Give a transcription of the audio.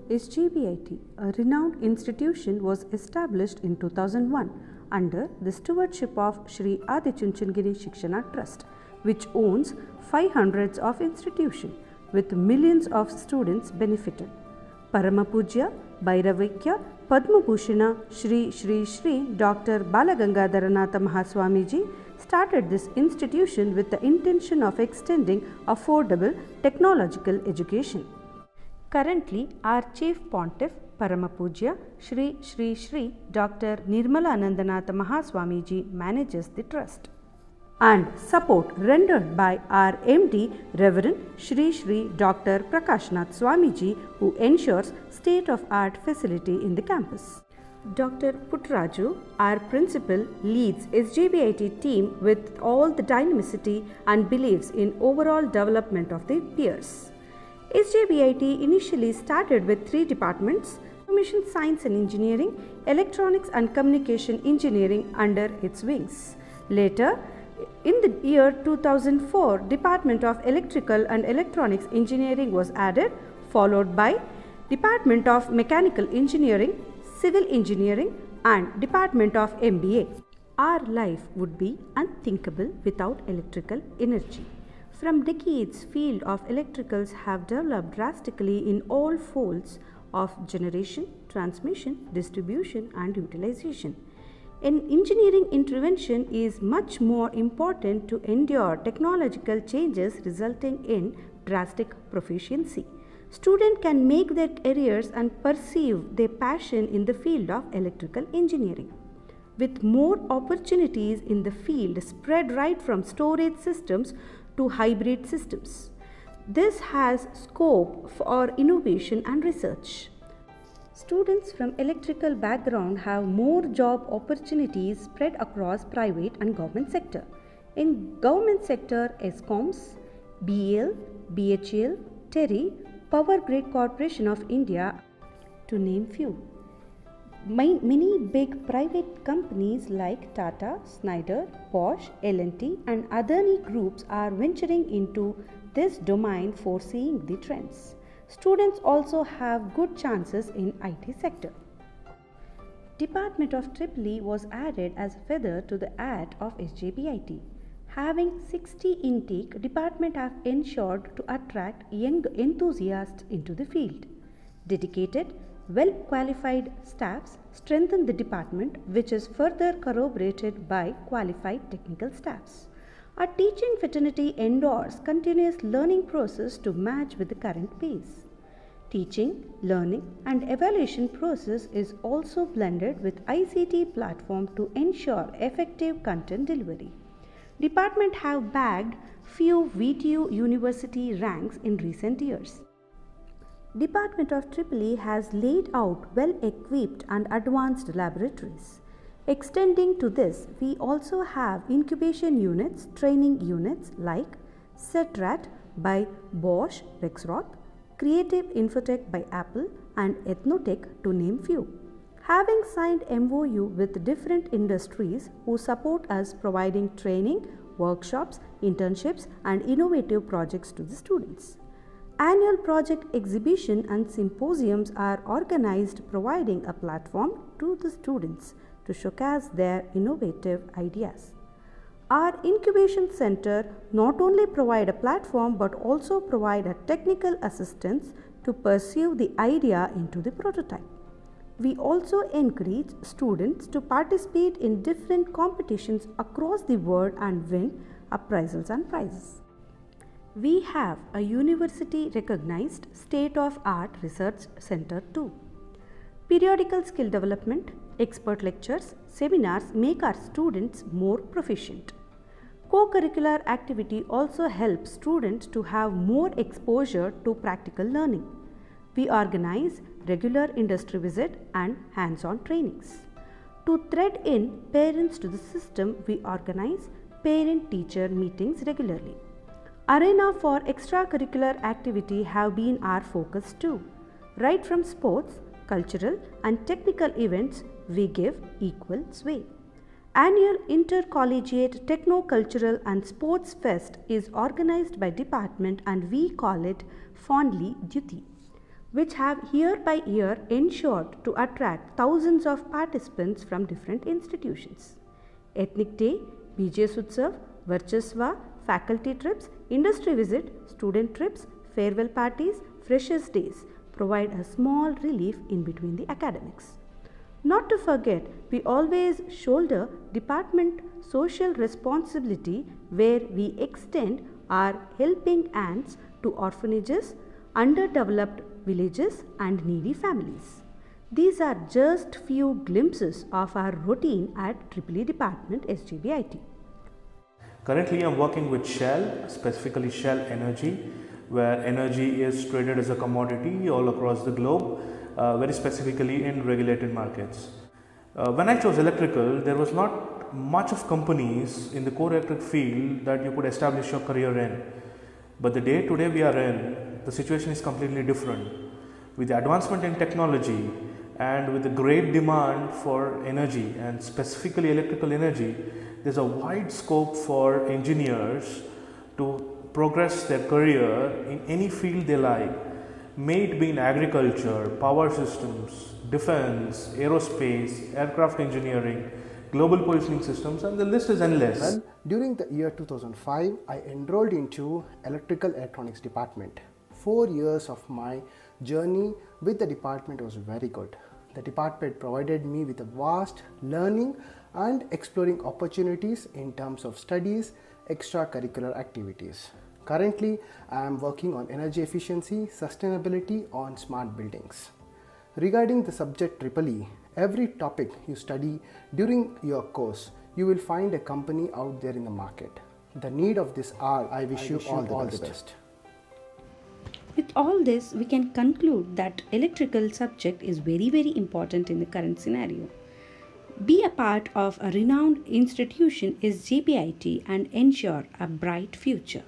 SJBIT, a renowned institution, was established in 2001 under the stewardship of Sri Adichunchanagiri Shikshana Trust, which owns 500 of institutions with millions of students benefited. Paramapujya Bhairavakya Padma Bhushana Shri Dr. Balagangadharanatha Mahaswamiji started this institution with the intention of extending affordable technological education. Currently, our Chief Pontiff Paramapujya Shri Dr. Nirmalanandanatha Mahaswamiji manages the trust. And support rendered by our MD Reverend Shri Dr. Prakashnath Swamiji, who ensures state-of-art facility in the campus. Dr. Puttraju, our principal, leads SJBIT team with all the dynamicity and believes in overall development of the peers. SJBIT initially started with 3 departments: Information Science and Engineering, Electronics and Communication Engineering under its wings. Later, in the year 2004, Department of Electrical and Electronics Engineering was added, followed by Department of Mechanical Engineering, Civil Engineering and Department of MBA. Our life would be unthinkable without electrical energy. From decades, field of electricals have developed drastically in all folds of generation, transmission, distribution and utilization. An engineering intervention is much more important to endure technological changes resulting in drastic proficiency. Students can make their careers and perceive their passion in the field of electrical engineering. With more opportunities in the field spread right from storage systems to hybrid systems, this has scope for innovation and research. Students from electrical background have more job opportunities spread across private and government sector. In government sector, ESCOMs, BEL, BHEL, TERI, Power Grid Corporation of India, to name few. Many big private companies like Tata, Schneider, Bosch, L&T and Adani groups are venturing into this domain, foreseeing the trends. Students also have good chances in IT sector. Department of EEE was added as a feather to the hat of SJBIT. Having 60 intake, department have ensured to attract young enthusiasts into the field. Dedicated, well-qualified staffs strengthen the department, which is further corroborated by qualified technical staffs. Our teaching fraternity endorses continuous learning process to match with the current pace. Teaching, learning and evaluation process is also blended with ICT platform to ensure effective content delivery. Department have bagged few VTU university ranks in recent years. Department of EEE has laid out well-equipped and advanced laboratories. Extending to this, we also have incubation units, training units like CETRAT by Bosch Rexroth, Creative Infotech by Apple and Ethnotech, to name few. Having signed MOU with different industries who support us providing training, workshops, internships and innovative projects to the students. Annual project exhibition and symposiums are organized, providing a platform to the students to showcase their innovative ideas. Our incubation center not only provide a platform but also provide a technical assistance to pursue the idea into the prototype. We also encourage students to participate in different competitions across the world and win appraisals and prizes. We have a university recognized state-of-art research center too. Periodical skill development, expert lectures, seminars make our students more proficient. Co-curricular activity also helps students to have more exposure to practical learning. We organize regular industry visit and hands-on trainings. To thread in parents to the system, we organize parent-teacher meetings regularly. Arena for extracurricular activity have been our focus too. Right from sports, cultural and technical events, we give equal sway. Annual Intercollegiate Techno-Cultural and Sports Fest is organized by department and we call it fondly Duty. which have year by year ensured to attract thousands of participants from different institutions. Ethnic Day, BJS Utsav, Varchasva, faculty trips, industry visit, student trips, farewell parties, freshers' days provide a small relief in between the academics. Not to forget, we always shoulder department social responsibility where we extend our helping hands to orphanages, underdeveloped villages and needy families. These are just few glimpses of our routine at EEE Department SJBIT. Currently, I'm working with Shell, specifically Shell Energy, where energy is traded as a commodity all across the globe, very specifically in regulated markets. When I chose electrical, there was not much of companies in the core electric field that you could establish your career in. But the day today we are in, the situation is completely different. With the advancement in technology and with the great demand for energy and specifically electrical energy, there's a wide scope for engineers to progress their career in any field they like, may it be in agriculture, power systems, defense, aerospace, aircraft engineering, global positioning systems, and the list is endless. Well, during the year 2005, I enrolled into Electrical Electronics department. 4 years of my journey with the department was very good. The department provided me with a vast learning and exploring opportunities in terms of studies, extracurricular activities. Currently, I am working on energy efficiency, sustainability on smart buildings. Regarding the subject EEE, every topic you study during your course, you will find a company out there in the market. The need of this hour, I wish you all the best. With all this, we can conclude that electrical subject is very important in the current scenario. Be a part of a renowned institution is JBIT and ensure a bright future.